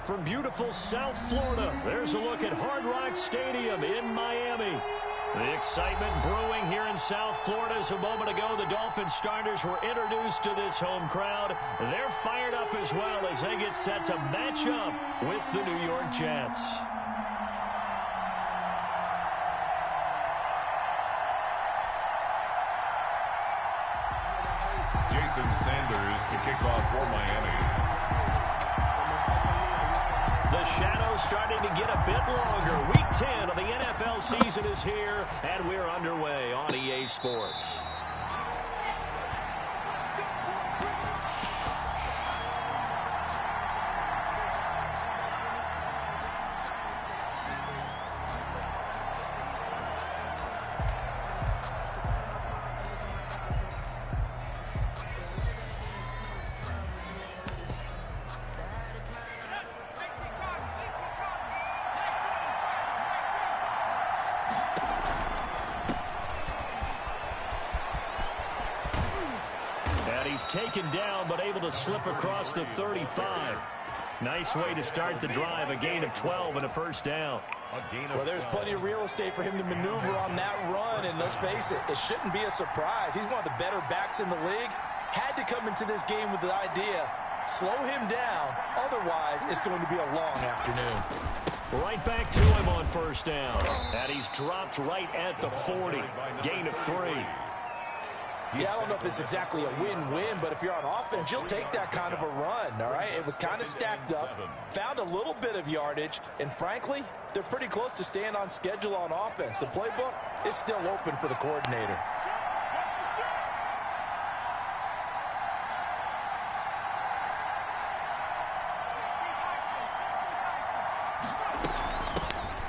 from beautiful South Florida, there's a look at Hard Rock Stadium in Miami. The excitement brewing here in South Florida as a moment ago. The Dolphins starters were introduced to this home crowd. They're fired up as well as they get set to match up with the New York Jets. Jason Sanders to kick off for Miami. The shadow's starting to get a bit longer. Week 10 of the NFL season is here, and we're underway on EA Sports. He's taken down, but able to slip across the 35. Nice way to start the drive, a gain of 12 and a first down. Well, there's plenty of real estate for him to maneuver on that run, and let's face it, it shouldn't be a surprise. He's one of the better backs in the league. Had to come into this game with the idea, slow him down, otherwise it's going to be a long afternoon. Right back to him on first down, and he's dropped right at the 40. Gain of 3. Yeah, I don't know if it's exactly a win-win, but if you're on offense, you'll take that kind of a run, all right? It was kind of stacked up, found a little bit of yardage, and frankly, they're pretty close to staying on schedule on offense. The playbook is still open for the coordinator.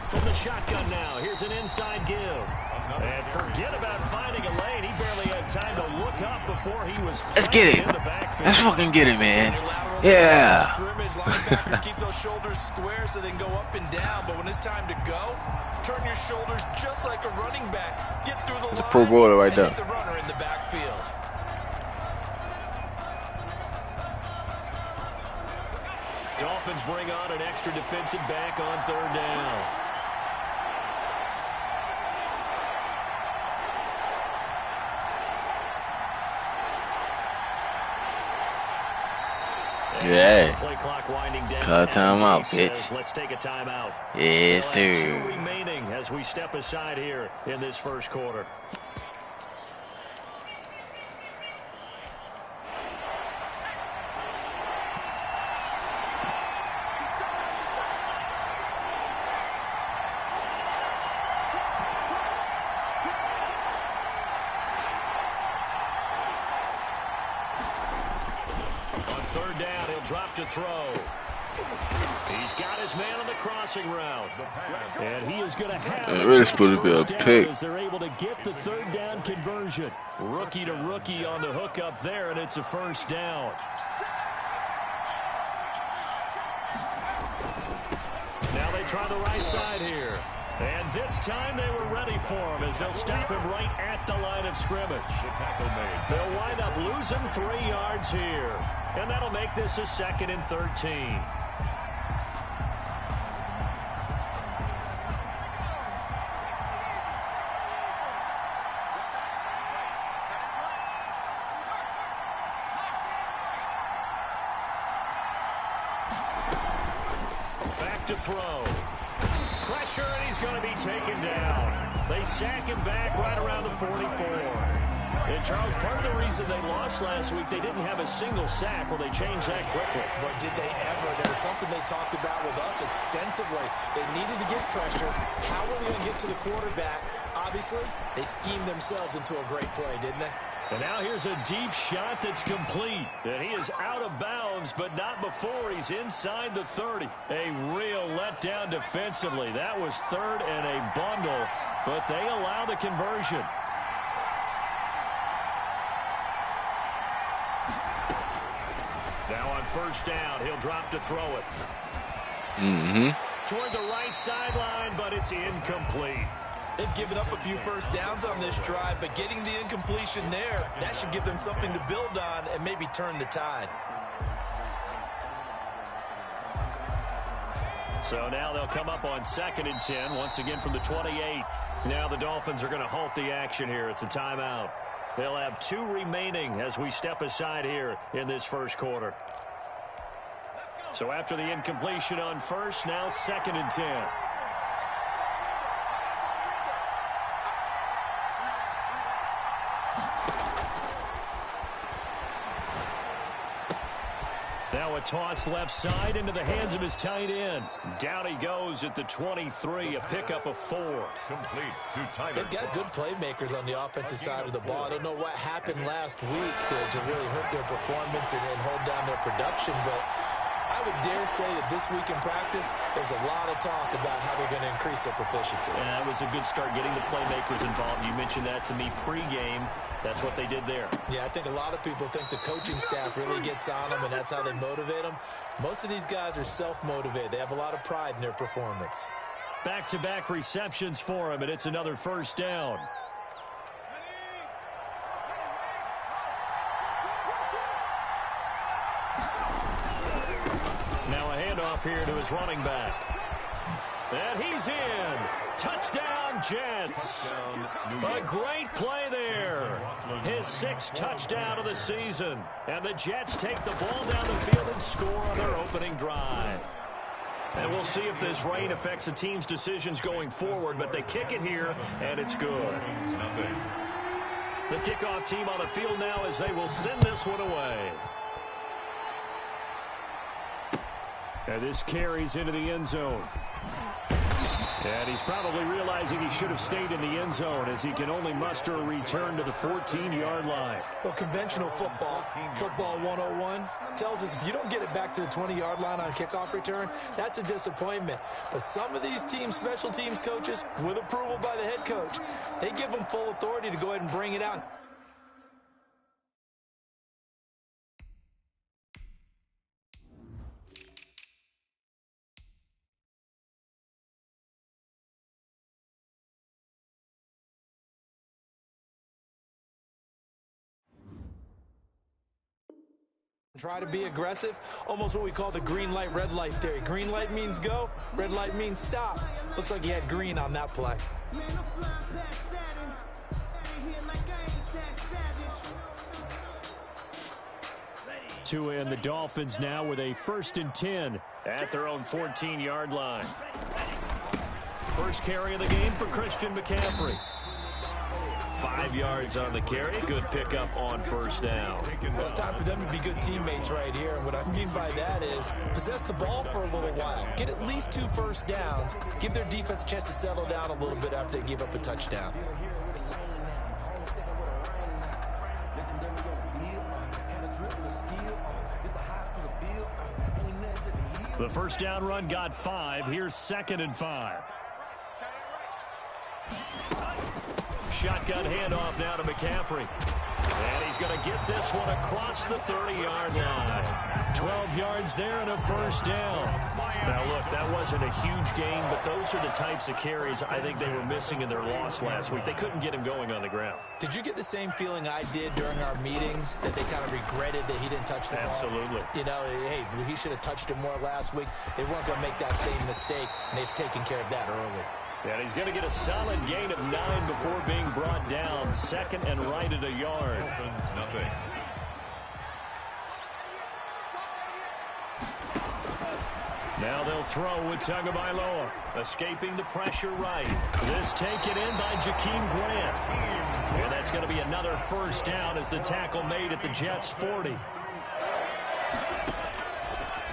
From the shotgun now, here's an inside give. And forget about finding a lane. He barely had time to look up before he was. Let's get it. Let's fucking get it, man. Yeah. Scrimmage, linebackers keep those shoulders square so they can go up and down. But when it's time to go, turn your shoulders just like a running back. Get through the line. It's a pro bowler right there. Hit the runner in the backfield. Dolphins bring on an extra defensive back on third down. Yeah. Play clock winding down. Call timeout, bitch. Let's take a timeout. Yes, sir. 2 remaining as we step aside here in this first quarter. Third down, he'll drop to throw. He's got his man on the crossing route. And he is going to have a pick as they're able to get the third down conversion. Rookie to rookie on the hook up there, and it's a first down. Now they try the right side here. And this time they were ready for him as they'll stop him right at the line of scrimmage. They'll wind up losing 3 yards here. And that'll make this a 2nd and 13. Back to throw. Pressure, and he's going to be taken down. They sack him back right around the 44. And, Charles, part of the reason they lost last week, they didn't have a single sack. Well, they changed that quickly. But did they ever? There was something they talked about with us extensively. They needed to get pressure. How were they going to get to the quarterback? Obviously, they schemed themselves into a great play, didn't they? And now here's a deep shot that's complete. And he is out of bounds, but not before he's inside the 30. A real letdown defensively. That was 3rd and a bundle, but they allow the conversion. Now on first down, he'll drop to throw it. Toward the right sideline, but it's incomplete. They've given up a few first downs on this drive, but getting the incompletion there, that should give them something to build on and maybe turn the tide. So now they'll come up on 2nd and 10, once again from the 28. Now the Dolphins are going to halt the action here. It's a timeout. They'll have 2 remaining as we step aside here in this first quarter. So after the incompletion on first, now 2nd and 10. Now a toss left side into the hands of his tight end. Down he goes at the 23, a pickup of 4. Complete to tight end. They've got good playmakers on the offensive side of the ball. I don't know what happened last week to really hurt their performance and hold down their production, but I would dare say that this week in practice, there's a lot of talk about how they're going to increase their proficiency. And that was a good start getting the playmakers involved. You mentioned that to me pregame. That's what they did there. Yeah, I think a lot of people think the coaching staff really gets on them, and that's how they motivate them. Most of these guys are self-motivated. They have a lot of pride in their performance. Back-to-back receptions for him, and it's another first down. Now a handoff here to his running back. And he's in. Touchdown, Jets. A great play there. His 6th touchdown of the season. And the Jets take the ball down the field and score on their opening drive. And we'll see if this rain affects the team's decisions going forward, but they kick it here, and it's good. The kickoff team on the field now as they will send this one away. And this carries into the end zone. And he's probably realizing he should have stayed in the end zone as he can only muster a return to the 14-yard line. Well, conventional football 101, tells us if you don't get it back to the 20-yard line on kickoff return, that's a disappointment. But some of these teams, special teams coaches, with approval by the head coach, they give them full authority to go ahead and bring it out. Try to be aggressive, almost what we call the green light, red light theory. Green light means go, red light means stop. Looks like he had green on that play. And the Dolphins now with a 1st and 10 at their own 14-yard line. First carry of the game for Christian McCaffrey. 5 yards on the carry. Good pickup on first down. Well, it's time for them to be good teammates right here. And what I mean by that is possess the ball for a little while. Get at least 2 first downs. Give their defense a chance to settle down a little bit after they give up a touchdown. The first down run got 5. Here's 2nd and 5. Shotgun handoff now to McCaffrey. And he's going to get this one across the 30-yard line. 12 yards there and a first down. Now, look, that wasn't a huge gain, but those are the types of carries I think they were missing in their loss last week. They couldn't get him going on the ground. Did you get the same feeling I did during our meetings, that they kind of regretted that he didn't touch the ball? Absolutely. You know, hey, he should have touched it more last week. They weren't going to make that same mistake, and they've taken care of that early. And he's going to get a solid gain of 9 before being brought down. 2nd and right at a yard. Nothing. Now they'll throw with Tagovailoa. Escaping the pressure right. This taken in by Jakeem Grant. And that's going to be another first down as the tackle made at the Jets' 40.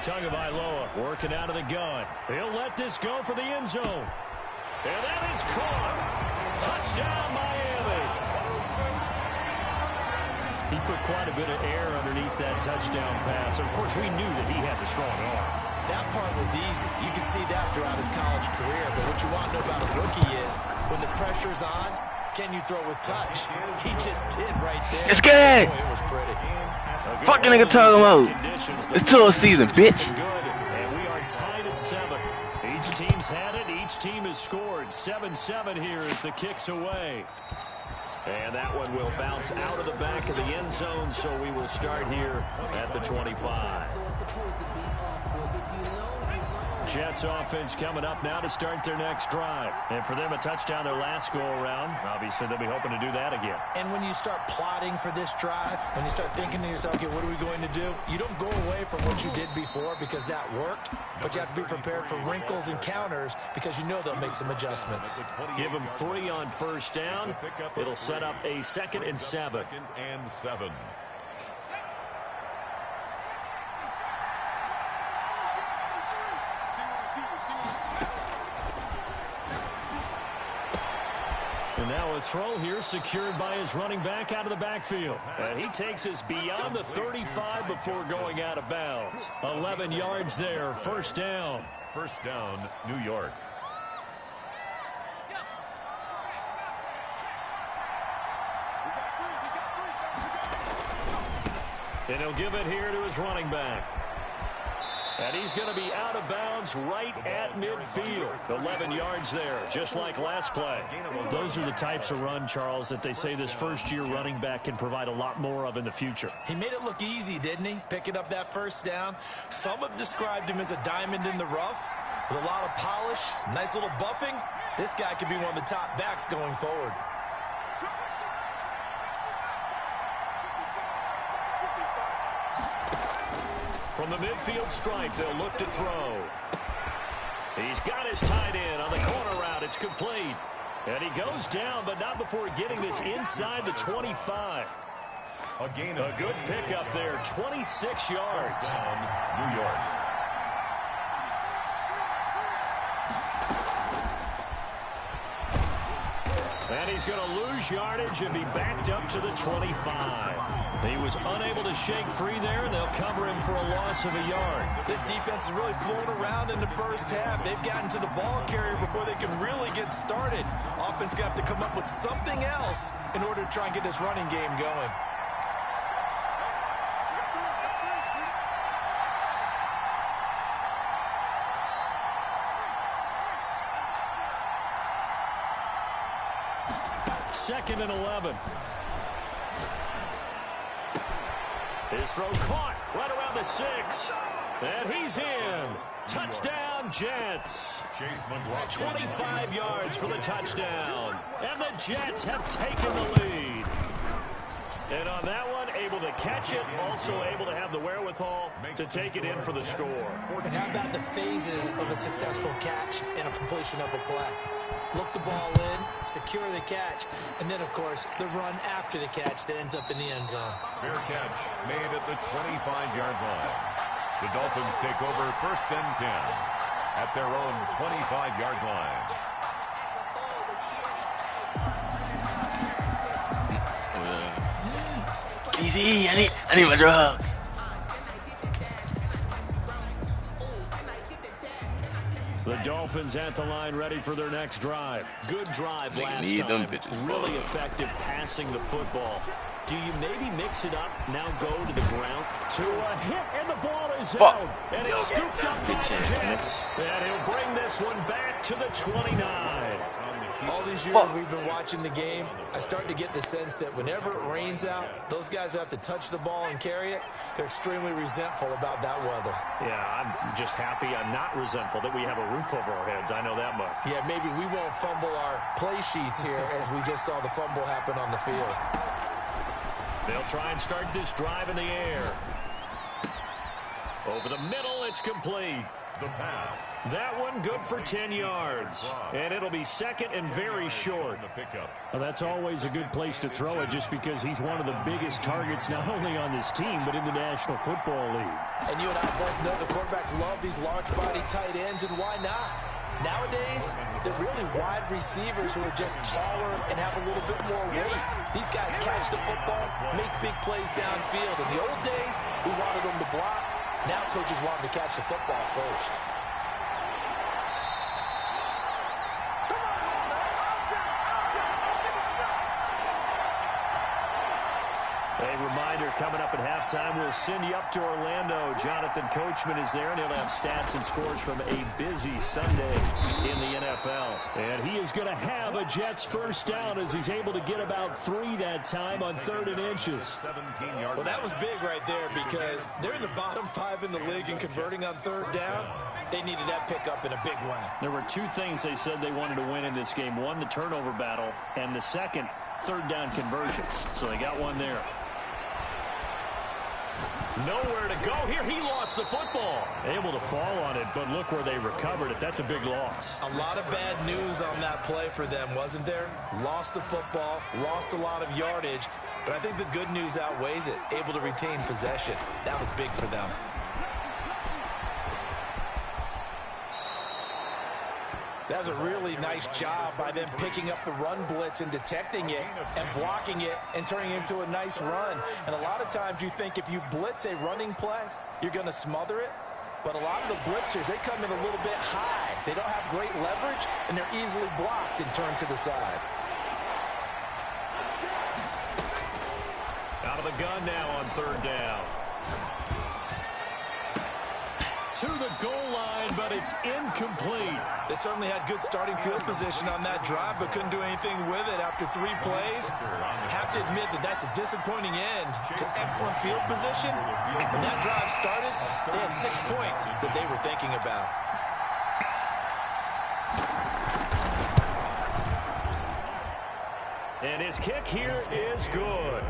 Tagovailoa working out of the gun. He'll let this go for the end zone. And that is caught. Touchdown, Miami. He put quite a bit of air underneath that touchdown pass. Of course, we knew that he had the strong arm. That part was easy. You can see that throughout his college career. But what you want to know about a rookie is when the pressure's on, can you throw with touch? He just did right there. It's good. Boy, it was pretty. Fucking nigga talking about. It's tour season, bitch. And we are tied at 7. Each team's had it. Each team has scored. 7-7 here as the kick's away. And that one will bounce out of the back of the end zone, so we will start here at the 25. Jets offense coming up now to start their next drive. And for them, a touchdown their last go-around. Obviously, they'll be hoping to do that again. And when you start plotting for this drive, when you start thinking to yourself, okay, what are we going to do? You don't go away from what you did before because that worked, but you have to be prepared for wrinkles and counters because you know they'll make some adjustments. Give them 3 on first down. It'll set up a 2nd and 7. 2nd and 7. And now a throw here secured by his running back out of the backfield. And he takes us beyond the 35 before going out of bounds. 11 yards there, first down. First down, New York. And he'll give it here to his running back. And he's going to be out of bounds right at midfield. 11 yards there, just like last play. Those are the types of run, Charles, that they say this first-year running back can provide a lot more of in the future. He made it look easy, didn't he? Picking up that first down. Some have described him as a diamond in the rough with a lot of polish, nice little buffing. This guy could be one of the top backs going forward. From the midfield stripe, they'll look to throw. He's got his tight end on the corner route. It's complete. And he goes down, but not before getting this inside the 25. A good pickup there, 26 yards. Down, New York. And he's going to lose yardage and be backed up to the 25. He was unable to shake free there, and they'll cover him for a loss of a yard. This defense is really flown around in the first half. They've gotten to the ball carrier before they can really get started. Offense going to have to come up with something else in order to try and get this running game going. Second and 11. His throw caught right around the 6. And he's in. Touchdown, Jets. 25 yards for the touchdown. And the Jets have taken the lead. And on that one, able to catch it, also able to have the wherewithal to take it in for the score. And how about the phases of a successful catch and a completion of a play? Look the ball in, secure the catch, and then, of course, the run after the catch that ends up in the end zone. Fair catch made at the 25-yard line. The Dolphins take over 1st and 10 at their own 25-yard line. Easy, I need my drugs. The Dolphins at the line ready for their next drive. Good drive last time. Really effective passing the football. Do you maybe mix it up, now go to the ground? To a hit, and the ball is out. And it's scooped up by the Jets. And he'll bring this one back to the 29. All these years we've been watching the game, I start to get the sense that whenever it rains out, those guys who have to touch the ball and carry it, they're extremely resentful about that weather. Yeah, I'm just happy I'm not resentful that we have a roof over our heads. I know that much. Yeah, maybe we won't fumble our play sheets here as we just saw the fumble happen on the field. They'll try and start this drive in the air. Over the middle, it's complete. The pass. That one good for 10 yards. And it'll be second and very short. Well, that's always a good place to throw it just because he's one of the biggest targets not only on this team but in the National Football League. And you and I both know the quarterbacks love these large-body tight ends, and why not? Nowadays, they're really wide receivers who are just taller and have a little bit more weight. These guys catch the football, make big plays downfield. In the old days, we wanted them to block. Now coaches want them to catch the football first. A reminder, coming up at halftime, we'll send you up to Orlando. Jonathan Coachman is there, and he'll have stats and scores from a busy Sunday in the NFL. And he is going to have a Jets first down as he's able to get about 3 that time on 3rd and inches. Well, that was big right there because they're in the bottom 5 in the league in converting on 3rd down. They needed that pickup in a big way. There were 2 things they said they wanted to win in this game. One, the turnover battle, and the second, 3rd down conversions. So they got one there. Nowhere to go here. He lost the football. Able to fall on it, but look where they recovered it. That's a big loss. A lot of bad news on that play for them, wasn't there? Lost the football, lost a lot of yardage, but I think the good news outweighs it. Able to retain possession. That was big for them. That was a really nice job by them picking up the run blitz and detecting it and blocking it and turning it into a nice run. And a lot of times you think if you blitz a running play, you're going to smother it. But a lot of the blitzers, they come in a little bit high. They don't have great leverage, and they're easily blocked and turned to the side. Out of the gun now on 3rd down. To the goal line, but it's incomplete. They certainly had good starting field position on that drive, but couldn't do anything with it after 3 plays. Have to admit that that's a disappointing end to excellent field position. When that drive started, they had 6 points that they were thinking about. And his kick here is good.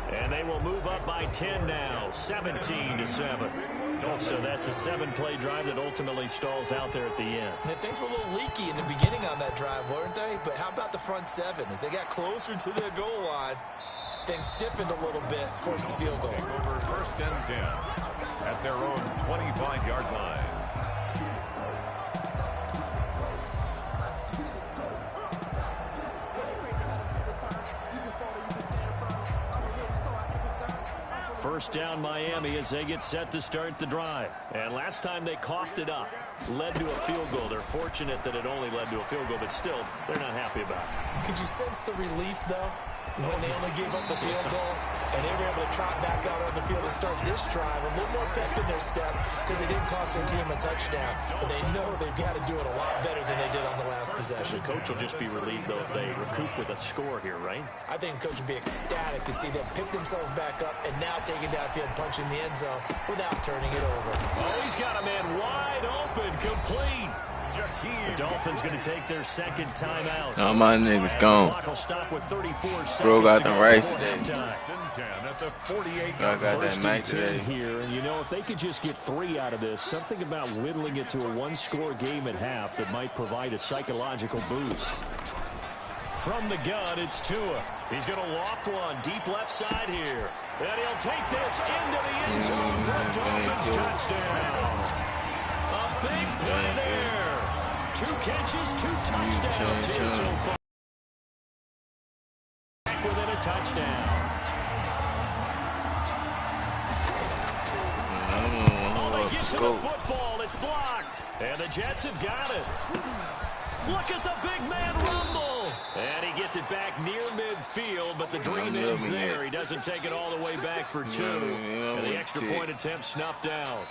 And they will move up by 10 now, 17-7. So that's a 7-play drive that ultimately stalls out there at the end. And things were a little leaky in the beginning on that drive, weren't they? But how about the front 7? As they got closer to the goal line, things stiffened a little bit, forced the field goal. Over 1st and 10 at their own 25-yard line. First down Miami as they get set to start the drive. And last time they coughed it up, led to a field goal. They're fortunate that it only led to a field goal, but still, they're not happy about it. Could you sense the relief, though, when they only gave up the field goal and they were able to trot back out on the field and start this drive? A little more pep in their step because they didn't cost their team a touchdown. But they know they've got to do it a lot better than they did on the last possession. The coach will just be relieved, though, if they recoup with a score here, right? I think the coach would be ecstatic to see them pick themselves back up and now take it downfield, punching the end zone without turning it over. Oh, he's got a man wide open, complete. The Dolphins going to take their 2nd timeout. All my niggas gone. Bro got the rice today. I got that Mac today. Here, and you know, if they could just get 3 out of this, something about whittling it to a 1-score game at half that might provide a psychological boost. From the gun, it's Tua. He's going to loft one deep left side here. And he'll take this into the end zone for a Dolphins touchdown. A big play there. 2 catches, 2 touchdowns here so far. Back within a touchdown. Oh, they get to the football. It's blocked. And the Jets have got it. Look at the big man rumble. And he gets it back near midfield, but the dream ends there. He doesn't take it all the way back for 2. And the extra point attempt snuffed out.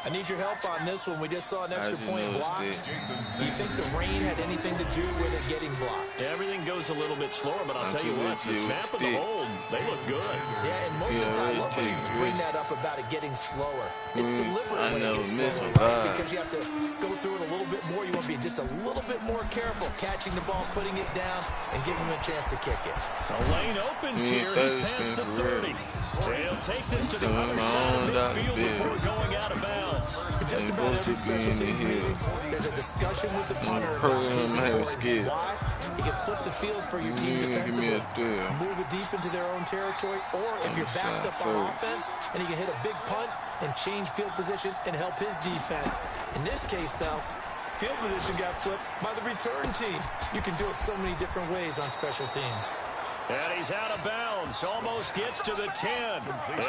I need your help on this one. We just saw an extra point blocked. Do you think the rain had anything to do with it getting blocked? Everything goes a little bit slower, but I'll tell you what, the snap and the hold, they look good. Yeah, and most of the time, nobody bring that up about it getting slower. It's deliberate when it gets slower, right? Because you have to go through it a little bit more. You want to be just a little bit more careful catching the ball, putting it down, and giving him a chance to kick it. The lane opens here. He's past the 30. They'll take this to the other side of midfield before going out of bounds. Just about every special teams meeting, there's a discussion with the punter about his importance. Why? He can flip the field for your team defensively, move it deep into their own territory, or if you're backed up on offense, and he can hit a big punt and change field position and help his defense. In this case, though, field position got flipped by the return team. You can do it so many different ways on special teams. And he's out of bounds. Almost gets to the 10.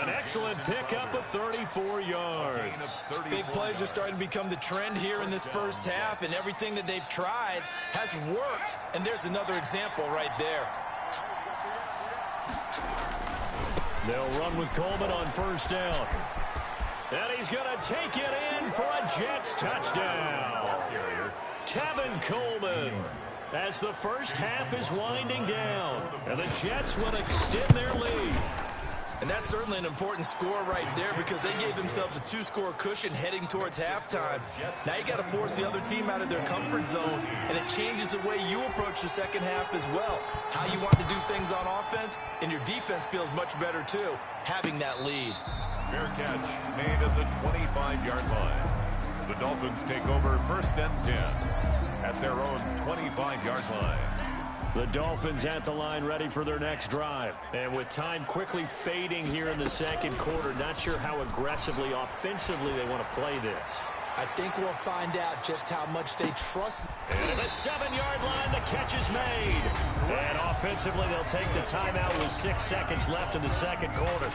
An excellent pickup of 34 yards. Big plays are starting to become the trend here in this first half, and everything that they've tried has worked. And there's another example right there. They'll run with Coleman on first down. And he's going to take it in for a Jets touchdown. Tevin Coleman, as the first half is winding down. And the Jets will extend their lead. And that's certainly an important score right there because they gave themselves a 2-score cushion heading towards halftime. Now you got to force the other team out of their comfort zone, and it changes the way you approach the second half as well. How you want to do things on offense, and your defense feels much better too, having that lead. Fair catch made at the 25-yard line. The Dolphins take over first and 10 at their own 25-yard line. The Dolphins at the line ready for their next drive. And with time quickly fading here in the second quarter, not sure how aggressively, offensively they want to play this. I think we'll find out just how much they trust. And at the 7-yard line, the catch is made. And offensively, they'll take the timeout with 6 seconds left in the second quarter.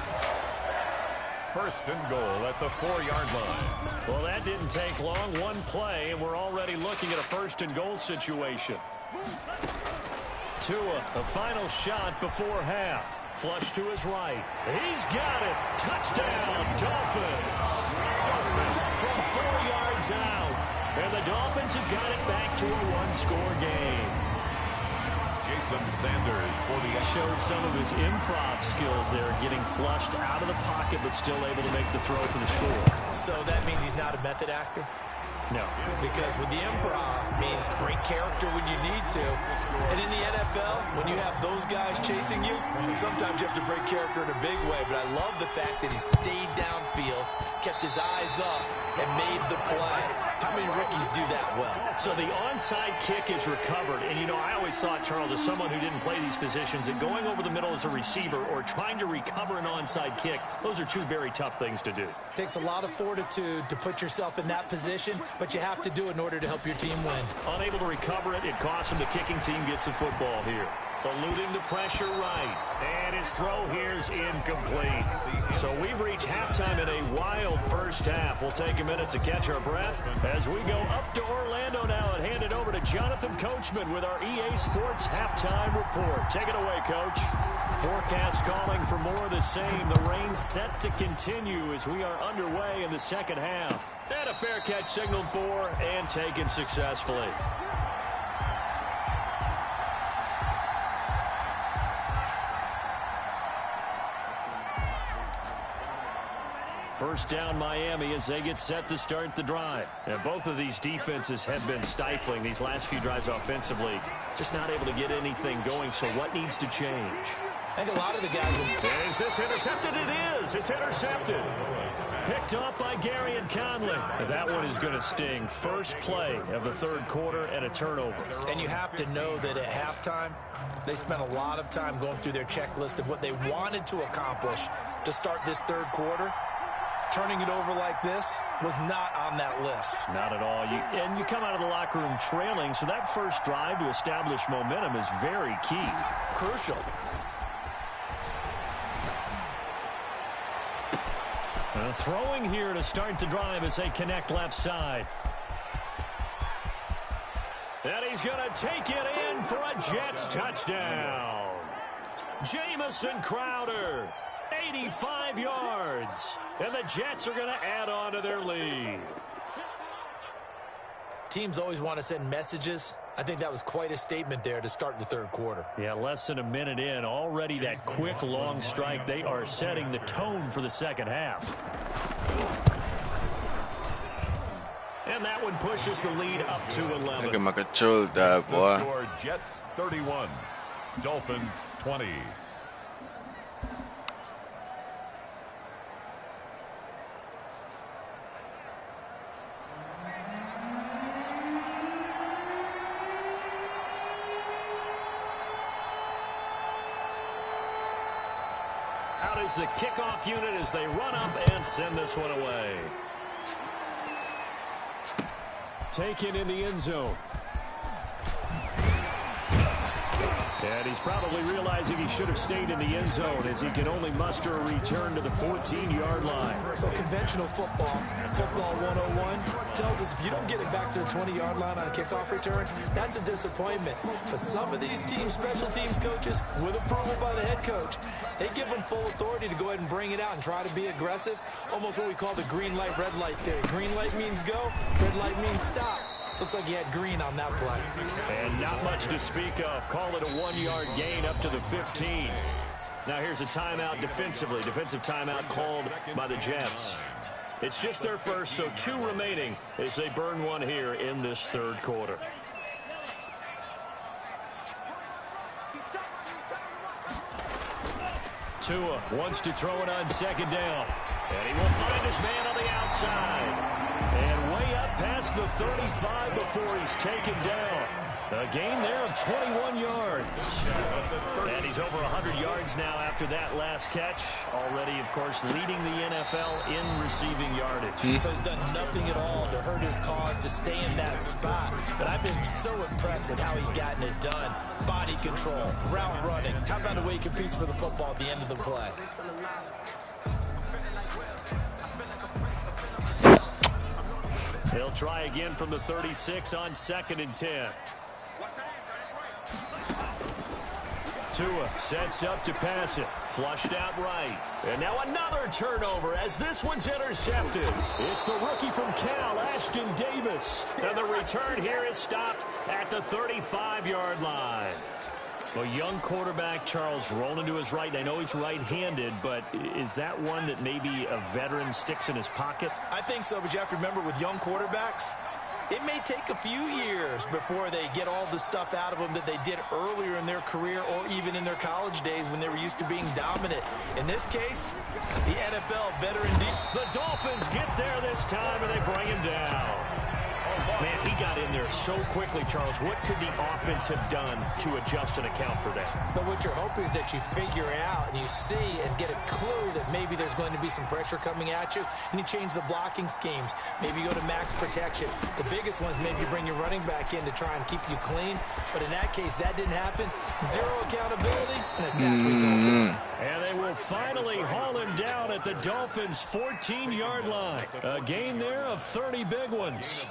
First and goal at the 4-yard line. Well, that didn't take long. One play, and we're already looking at a first and goal situation. Tua, a final shot before half. Flush to his right. He's got it. Touchdown, Dolphins. From 4 yards out. And the Dolphins have got it back to a 1-score game. Jason Sanders for the... Showed some of his improv skills there, getting flushed out of the pocket, but still able to make the throw for the score. So that means he's not a method actor? No. Because with the improv means break character when you need to. And in the NFL, when you have those guys chasing you, sometimes you have to break character in a big way. But I love the fact that he stayed downfield, kept his eyes up, and made the play. How many rookies do that well? So the onside kick is recovered. And, you know, I always thought, Charles, as someone who didn't play these positions, that going over the middle as a receiver or trying to recover an onside kick, those are two very tough things to do. Takes a lot of fortitude to put yourself in that position, but you have to do it in order to help your team win. Unable to recover it, it costs him. The kicking team gets the football here. Eluding the pressure right. And his throw here is incomplete. So we've reached halftime in a wild first half. We'll take a minute to catch our breath as we go up to Orlando now and hand it over to Jonathan Coachman with our EA Sports Halftime Report. Take it away, Coach. Forecast calling for more of the same. The rain set to continue as we are underway in the second half. And a fair catch signaled for and taken successfully. First down Miami as they get set to start the drive. And both of these defenses have been stifling these last few drives offensively. Just not able to get anything going, so what needs to change? I think a lot of the guys... Is this intercepted? It is. It's intercepted. Picked up by Gary and Conley. And that one is going to sting. First play of the third quarter and a turnover. And you have to know that at halftime, they spent a lot of time going through their checklist of what they wanted to accomplish to start this third quarter. Turning it over like this was not on that list. Not at all. And you come out of the locker room trailing, so that first drive to establish momentum is very key. Crucial. Throwing here to start the drive as they connect left side. And he's going to take it in for a Jets touchdown. Jamison Crowder, 85 yards. And the Jets are going to add on to their lead. Teams always want to send messages. I think that was quite a statement there to start the third quarter. Yeah, less than a minute in. Already that quick, long strike. They are setting the tone for the second half. And that one pushes the lead up to 11. Look at my control dive, boy. The score, Jets 31, Dolphins 20. Out is the kickoff unit as they run up and send this one away. Taken in the end zone. And he's probably realizing he should have stayed in the end zone as he can only muster a return to the 14-yard line. Well, conventional football 101, tells us if you don't get it back to the 20-yard line on a kickoff return, that's a disappointment. But some of these teams, special teams coaches, with approval by the head coach, they give them full authority to go ahead and bring it out and try to be aggressive. Almost what we call the green light, red light theory. Green light means go, red light means stop. Looks like he had green on that play. And not much to speak of. Call it a 1-yard gain up to the 15. Now here's a timeout defensively. Defensive timeout called by the Jets. It's just their first, so 2 remaining as they burn one here in this third quarter. Tua wants to throw it on second down. And he will find his man on the outside. And way up past the 35 before he's taken down. A gain there of 21 yards. And he's over 100 yards now after that last catch. Already, of course, leading the NFL in receiving yardage. So he's done nothing at all to hurt his cause, to stay in that spot. But I've been so impressed with how he's gotten it done. Body control, route running. How about the way he competes for the football at the end of the play? He'll try again from the 36 on 2nd and 10. Tua sets up to pass it. Flushed out right. And now another turnover as this one's intercepted. It's the rookie from Cal, Ashton Davis. And the return here is stopped at the 35-yard line. A young quarterback, Charles, rolling to his right. And I know he's right-handed, but is that one that maybe a veteran sticks in his pocket? I think so, but you have to remember with young quarterbacks, it may take a few years before they get all the stuff out of them that they did earlier in their career or even in their college days when they were used to being dominant. In this case, the NFL better indeed. The Dolphins get there this time, and they bring him down. Man, he got in there so quickly, Charles. What could the offense have done to adjust and account for that? But what you're hoping is that you figure out and you see and get a clue that maybe there's going to be some pressure coming at you, and you change the blocking schemes. Maybe you go to max protection. The biggest one is maybe you bring your running back in to try and keep you clean. But in that case, that didn't happen. Zero accountability and a sack resulted. And they will finally haul him down at the Dolphins' 14-yard line. A gain there of 30 big ones.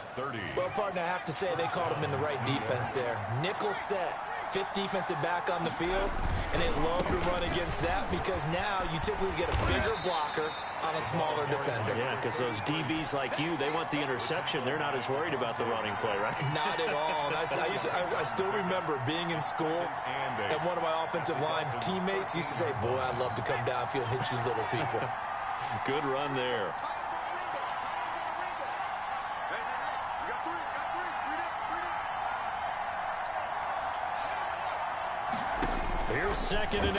Well, partner, I have to say they called him in the right defense there. Nickel set, 5th defensive back on the field, and they love to run against that because now you typically get a bigger blocker on a smaller defender. Yeah, because those DBs like you, they want the interception. They're not as worried about the running play, right? Not at all. I still remember being in school, and one of my offensive line teammates used to say, boy, I'd love to come downfield and hit you little people. Good run there. Here's 2nd and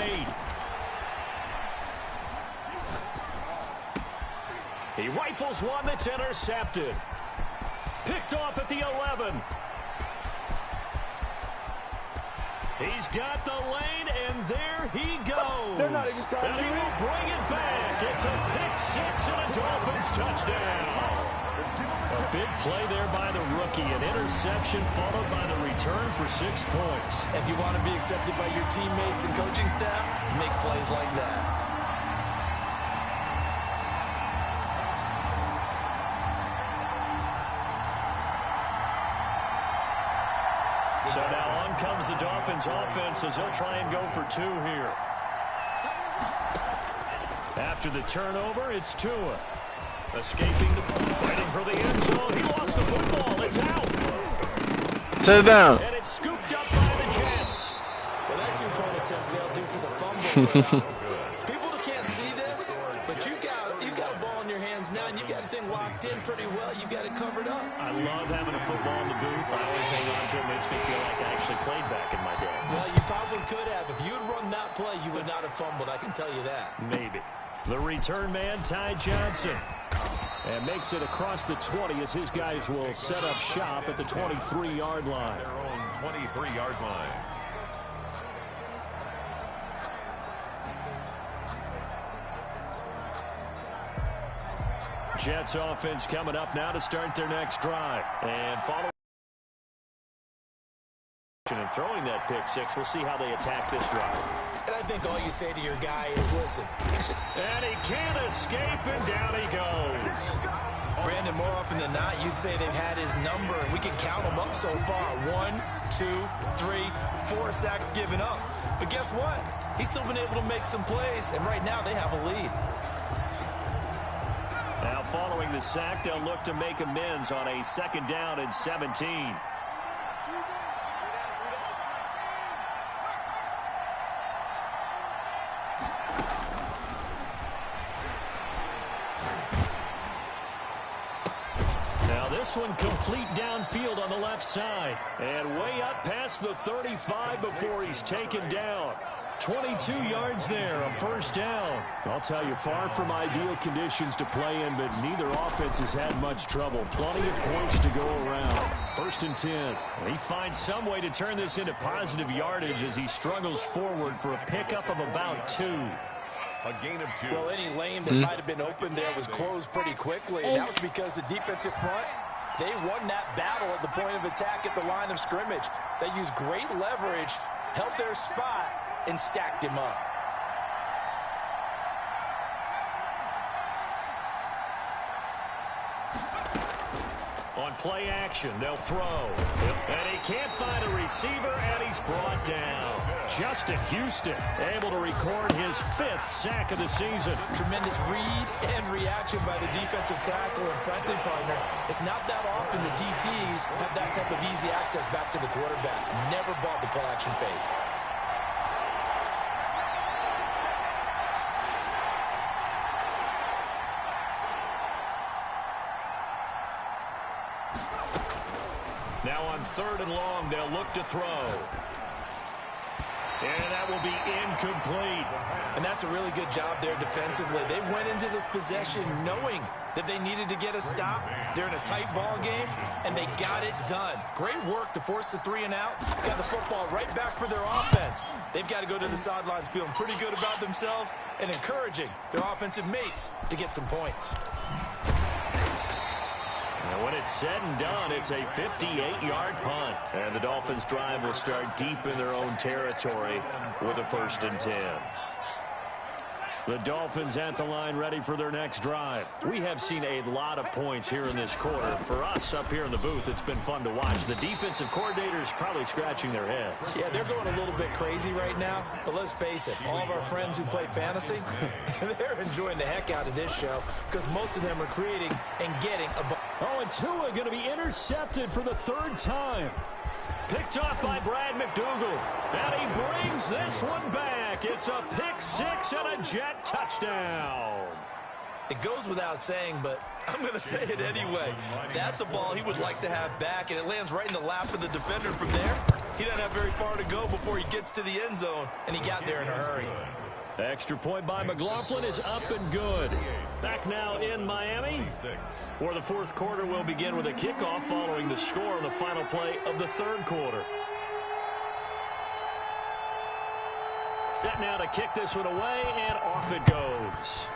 8. He rifles one that's intercepted. Picked off at the 11. He's got the lane, and there he goes. They're not even trying and he will bring it back. It's a pick 6 and a Dolphins touchdown. A big play there by the rookie. An interception followed by the return for 6 points. If you want to be accepted by your teammates and coaching staff, make plays like that. So now on comes the Dolphins offense as they'll try and go for 2 here. After the turnover, it's Tua. Escaping, fighting for the end zone. He lost the football. It's out. Touchdown. And it's scooped up by the Jets. Well, that 2-point attempt failed due to the fumble. People can't see this, but you've got a ball in your hands now, and you've got the thing locked in pretty well. You've got it covered up. I love having a football in the booth. I always hang on to it. Makes me feel like I actually played back in my day. Well, you probably could have. If you'd run that play, you would not have fumbled. I can tell you that. Maybe. The return man, Ty Johnson. And makes it across the 20 as his guys will set up shop at the 23-yard line. Their own 23-yard line. Jets offense coming up now to start their next drive. And follow in throwing that pick six. We'll see how they attack this drive. And I think all you say to your guy is, listen. And he can't escape, and down he goes. Brandon, more often than not, you'd say they've had his number, and we can count them up so far. 1, 2, 3, 4 sacks given up. But guess what? He's still been able to make some plays, and right now they have a lead. Now following the sack, they'll look to make amends on a 2nd down and 17. This one complete downfield on the left side. And way up past the 35 before he's taken down. 22 yards there, a 1st down. I'll tell you, far from ideal conditions to play in, but neither offense has had much trouble. Plenty of points to go around. 1st and 10. He finds some way to turn this into positive yardage as he struggles forward for a pickup of about 2. A gain of 2. Well, any lane that might have been open there was closed pretty quickly, and that was because the defensive front, they won that battle at the point of attack at the line of scrimmage. They used great leverage, held their spot, and stacked him up. On play action, they'll throw. And he can't find a receiver, and he's brought down. Justin Houston able to record his 5th sack of the season. Tremendous read and reaction by the defensive tackle. And frankly, partner, it's not that often the DTs have that type of easy access back to the quarterback. Never bought the play action fade. Now on 3rd and long, they'll look to throw. And that will be incomplete. And that's a really good job there defensively. They went into this possession knowing that they needed to get a stop. They're in a tight ball game, and they got it done. Great work to force the 3 and out. Got the football right back for their offense. They've got to go to the sidelines feeling pretty good about themselves and encouraging their offensive mates to get some points. And when it's said and done, it's a 58-yard punt. And the Dolphins' drive will start deep in their own territory with a 1st and 10. The Dolphins at the line ready for their next drive. We have seen a lot of points here in this quarter. For us up here in the booth, it's been fun to watch. The defensive coordinators probably scratching their heads. Yeah, they're going a little bit crazy right now. But let's face it, all of our friends who play fantasy, they're enjoying the heck out of this show because most of them are creating and getting a ball. Oh, and Tua going to be intercepted for the 3rd time. Picked off by Brad McDougal. And he brings this one back. It's a pick 6 and a Jet touchdown. It goes without saying, but I'm going to say it anyway. That's a ball he would like to have back, and it lands right in the lap of the defender from there. He doesn't have very far to go before he gets to the end zone, and he got there in a hurry. Extra point by McLaughlin is up and good. Back now in Miami, where the 4th quarter will begin with a kickoff following the score on the final play of the 3rd quarter. Set now to kick this one away, and off it goes.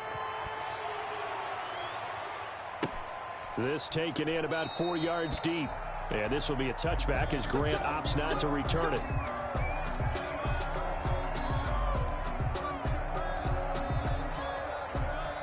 This taken in about 4 yards deep. And this will be a touchback as Grant opts not to return it.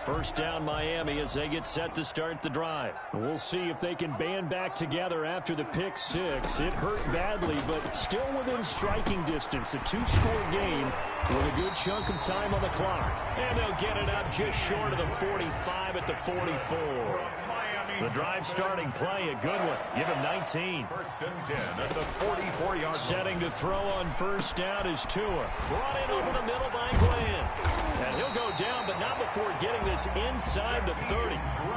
First down Miami as they get set to start the drive. We'll see if they can band back together after the pick 6. It hurt badly, but still within striking distance. A 2-score game with a good chunk of time on the clock. And they'll get it up just short of the 45 at the 44. The drive starting play, a good one. Give him 19. 1st and 10 at the 44-yard line. Setting to throw on 1st down is Tua. Brought in over the middle by Grant. And he'll go down, but not before getting this inside the 30.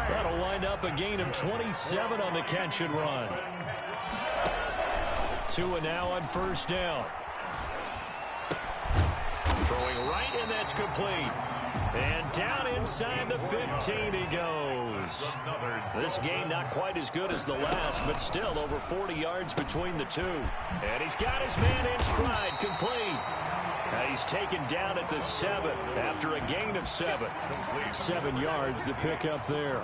That'll wind up a gain of 27 on the catch and run. Tua now on 1st down. Throwing right, and that's complete. And down inside the 15 he goes. This game not quite as good as the last, but still over 40 yards between the two. And he's got his man in stride, complete. Now he's taken down at the 7 after a gain of 7. 7 yards, the pickup there.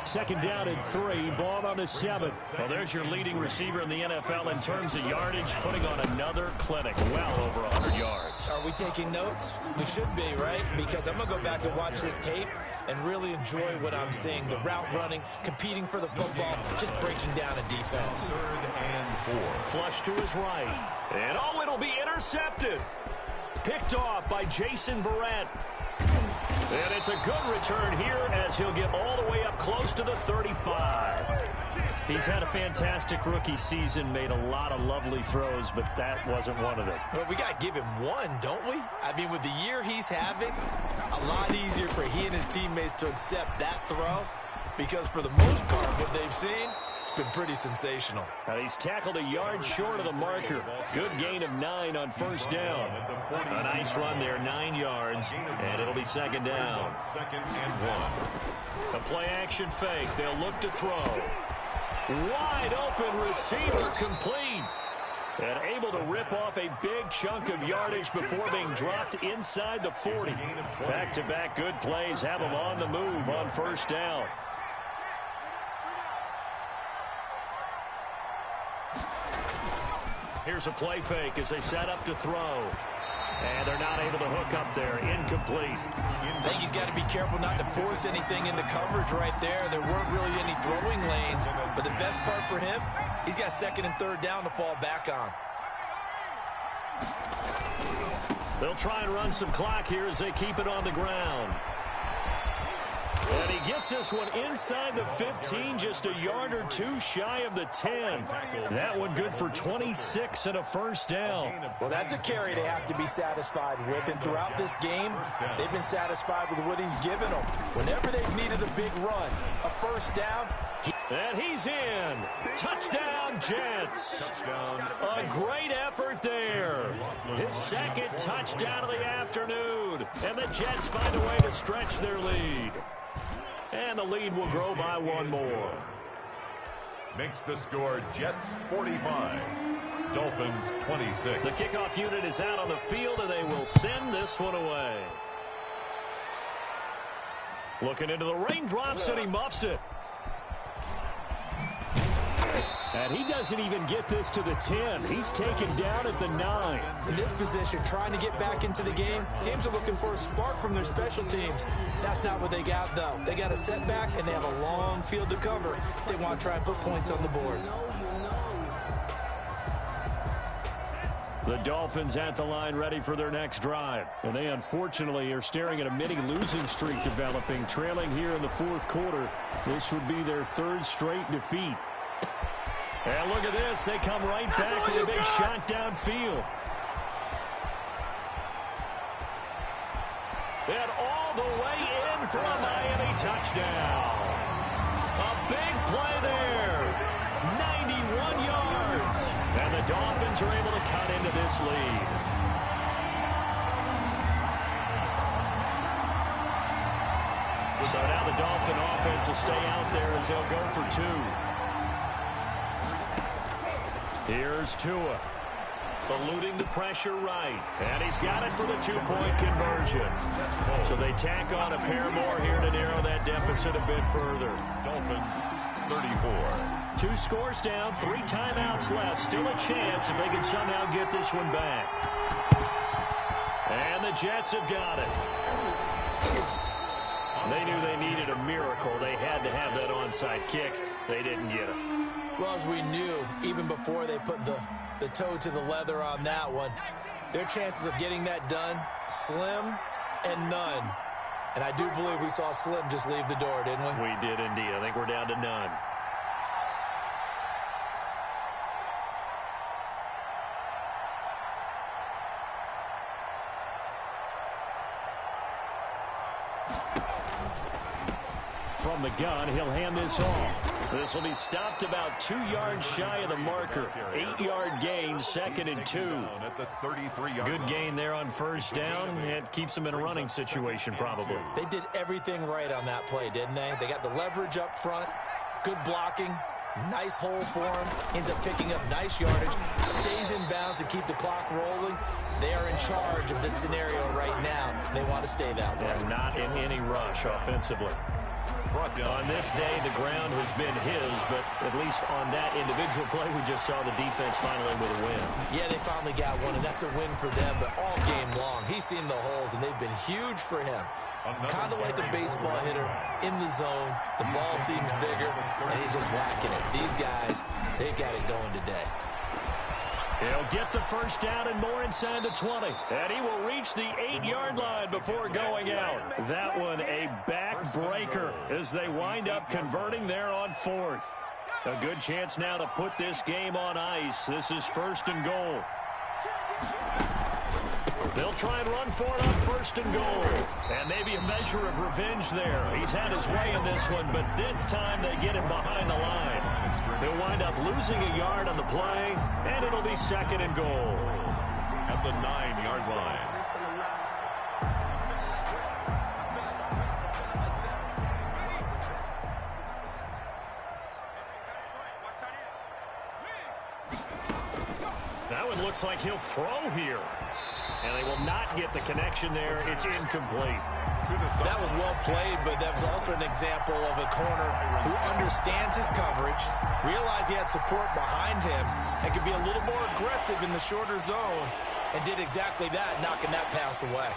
Second down and 3, ball on the 7. Well, there's your leading receiver in the NFL in terms of yardage, putting on another clinic, well over 100 yards. Are we taking notes? We should be, right? Because I'm going to go back and watch this tape and really enjoy what I'm seeing. The route running, competing for the football, just breaking down a defense. 3rd and 4. Flush to his right. And oh, it'll be intercepted. Picked off by Jason Verrett. And it's a good return here as he'll get all the way up close to the 35. He's had a fantastic rookie season, made a lot of lovely throws, but that wasn't one of them. Well, we got to give him one, don't we? I mean, with the year he's having, a lot easier for he and his teammates to accept that throw because for the most part, what they've seen, it's been pretty sensational. And he's tackled a yard short of the marker. Good gain of 9 on first down. A nice run there, 9 yards, and it'll be 2nd down. 2nd and 1. A play action fake. They'll look to throw. Wide open receiver complete. And able to rip off a big chunk of yardage before being dropped inside the 40. Back-to-back good plays have him on the move on first down. Here's a play fake as they set up to throw. And they're not able to hook up there. Incomplete. I think he's got to be careful not to force anything into coverage right there. There weren't really any throwing lanes. But the best part for him, he's got 2nd and 3rd down to fall back on. They'll try and run some clock here as they keep it on the ground. And he gets this one inside the 15, just a yard or 2 shy of the 10. That one good for 26 and a first down. Well, that's a carry they have to be satisfied with. And throughout this game, they've been satisfied with what he's given them. Whenever they've needed a big run, a first down. And he's in. Touchdown, Jets. A great effort there. His 2nd touchdown of the afternoon. And the Jets find a way to stretch their lead. And the lead will grow by 1 more. Makes the score Jets 45, Dolphins 26. The kickoff unit is out on the field, and they will send this one away. Looking into the raindrops, and he muffs it. And he doesn't even get this to the 10. He's taken down at the 9. In this position, trying to get back into the game, teams are looking for a spark from their special teams. That's not what they got, though. They got a setback, and they have a long field to cover. They want to try and put points on the board. The Dolphins at the line ready for their next drive. And they unfortunately are staring at a mini losing streak developing, trailing here in the 4th quarter. This would be their 3rd straight defeat. And look at this. They come right back with a big shot downfield. And all the way in for a Miami touchdown. A big play there. 91 yards. And the Dolphins are able to cut into this lead. So now the Dolphin offense will stay out there as they'll go for 2. Here's Tua, eluding the pressure right, and he's got it for the 2-point conversion. So they tack on a pair more here to narrow that deficit a bit further. Dolphins 34. 2 scores down, 3 timeouts left. Still a chance if they can somehow get this one back. And the Jets have got it. They knew they needed a miracle. They had to have that onside kick. They didn't get it. Well, as we knew, even before they put the toe to the leather on that one, their chances of getting that done, slim and none. And I do believe we saw Slim just leave the door, didn't we? We did indeed. I think we're down to none. From the gun, he'll hand this off. This will be stopped about 2 yards shy of the marker. 8-yard gain, 2nd and 2. Good gain there on first down. It keeps them in a running situation probably. They did everything right on that play, didn't they? They got the leverage up front, good blocking, Nice hole for him. Ends up picking up nice yardage. Stays in bounds to keep the clock rolling. They are in charge of this scenario right now. They want to stay that way. And not in any rush offensively. On this day, the ground has been his, but at least on that individual play, we just saw the defense finally with a win. Yeah, they finally got one, and that's a win for them, but all game long, he's seen the holes, and they've been huge for him. Kind of like a baseball hitter in the zone. The ball seems bigger, and he's just whacking it. These guys, they've got it going today. He'll get the first down and more inside the 20. And he will reach the 8-yard line before going out. That one a backbreaker as they wind up converting there on 4th. A good chance now to put this game on ice. This is 1st and goal. They'll try and run for it on 1st and goal. And maybe a measure of revenge there. He's had his way in this one, but this time they get him behind the line. They'll wind up losing a yard on the play, and it'll be 2nd and goal. At the 9-yard line. That one looks like he'll throw here. And they will not get the connection there. It's incomplete. That was well played, but that was also an example of a corner who understands his coverage, realized he had support behind him, and could be a little more aggressive in the shorter zone, and did exactly that, knocking that pass away.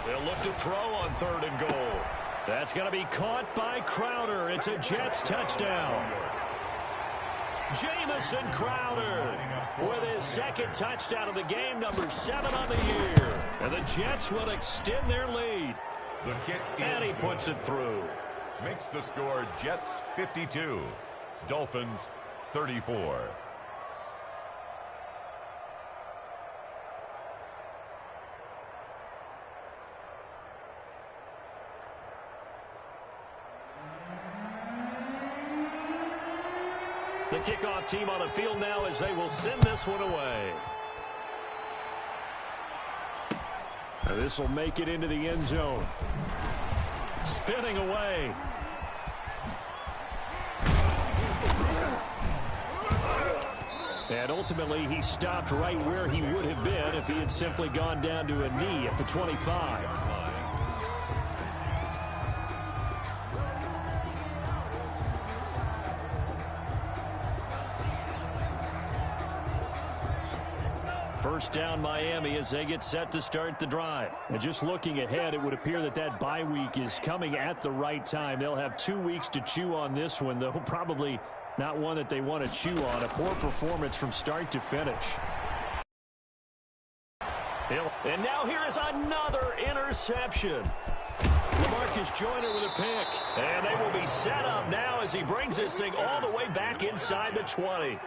They'll look to throw on 3rd and goal. That's going to be caught by Crowder. It's a Jets touchdown. Jamison Crowder with his 2nd touchdown of the game, number 7 on the year. And the Jets will extend their lead. The kick and he puts it through. Makes the score Jets 52, Dolphins 34. The kickoff team on the field now as they will send this one away. Now this will make it into the end zone. Spinning away. And ultimately he stopped right where he would have been if he had simply gone down to a knee at the 25. First down Miami as they get set to start the drive. And just looking ahead, it would appear that that bye week is coming at the right time. They'll have 2 weeks to chew on this one, though probably not one that they want to chew on. A poor performance from start to finish. And now here is another interception. LaMarcus Joyner with a pick. And they will be set up now as he brings this thing all the way back inside the 20.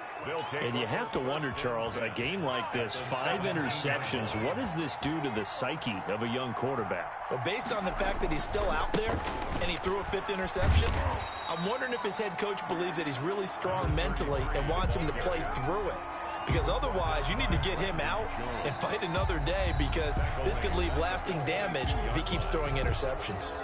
And you have to wonder, Charles, a game like this, 5 interceptions, what does this do to the psyche of a young quarterback? Well, based on the fact that he's still out there and he threw a 5th interception, I'm wondering if his head coach believes that he's really strong mentally and wants him to play through it. Because otherwise, you need to get him out and fight another day, because this could leave lasting damage if he keeps throwing interceptions.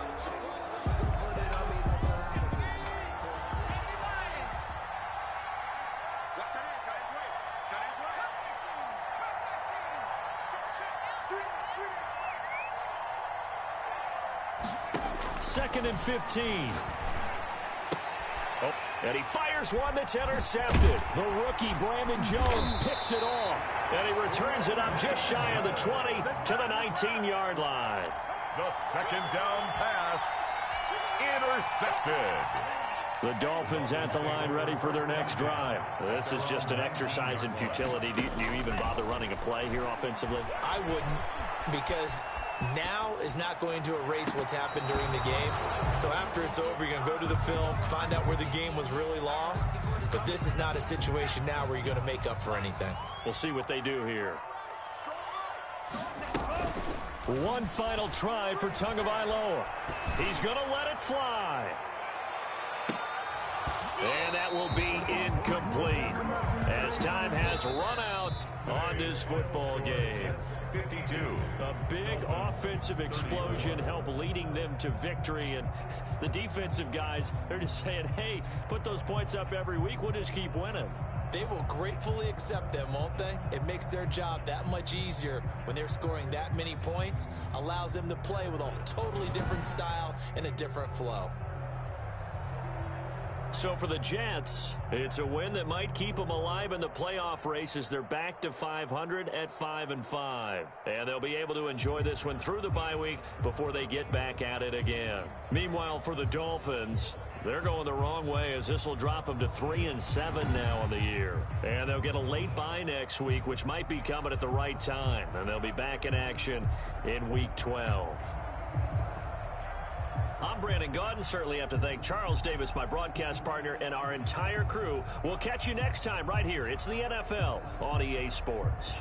Second and 15. Oh, and he fires one that's intercepted. The rookie, Brandon Jones, picks it off. And he returns it up just shy of the 20 to the 19-yard line. The 2nd down pass intercepted. The Dolphins at the line ready for their next drive. This is just an exercise in futility. Do you even bother running a play here offensively? I wouldn't, because now is not going to erase what's happened during the game. So after it's over, you're going to go to the film, find out where the game was really lost. But this is not a situation now where you're going to make up for anything. We'll see what they do here. One final try for Tagovailoa. He's going to let it fly. And that will be incomplete as time has run out on this football game. 52. A big offensive explosion helped leading them to victory, and the defensive guys, they're just saying, hey, put those points up every week, we'll just keep winning. They will gratefully accept them, won't they? It makes their job that much easier when they're scoring that many points, allows them to play with a totally different style and a different flow. So for the Jets, it's a win that might keep them alive in the playoff race as they're back to 500 at 5-5. And they'll be able to enjoy this one through the bye week before they get back at it again. Meanwhile, for the Dolphins, they're going the wrong way as this will drop them to 3-7 now on the year. And they'll get a late bye next week, which might be coming at the right time. And they'll be back in action in Week 12. I'm Brandon Gaudin. Certainly have to thank Charles Davis, my broadcast partner, and our entire crew. We'll catch you next time right here. It's the NFL on EA Sports.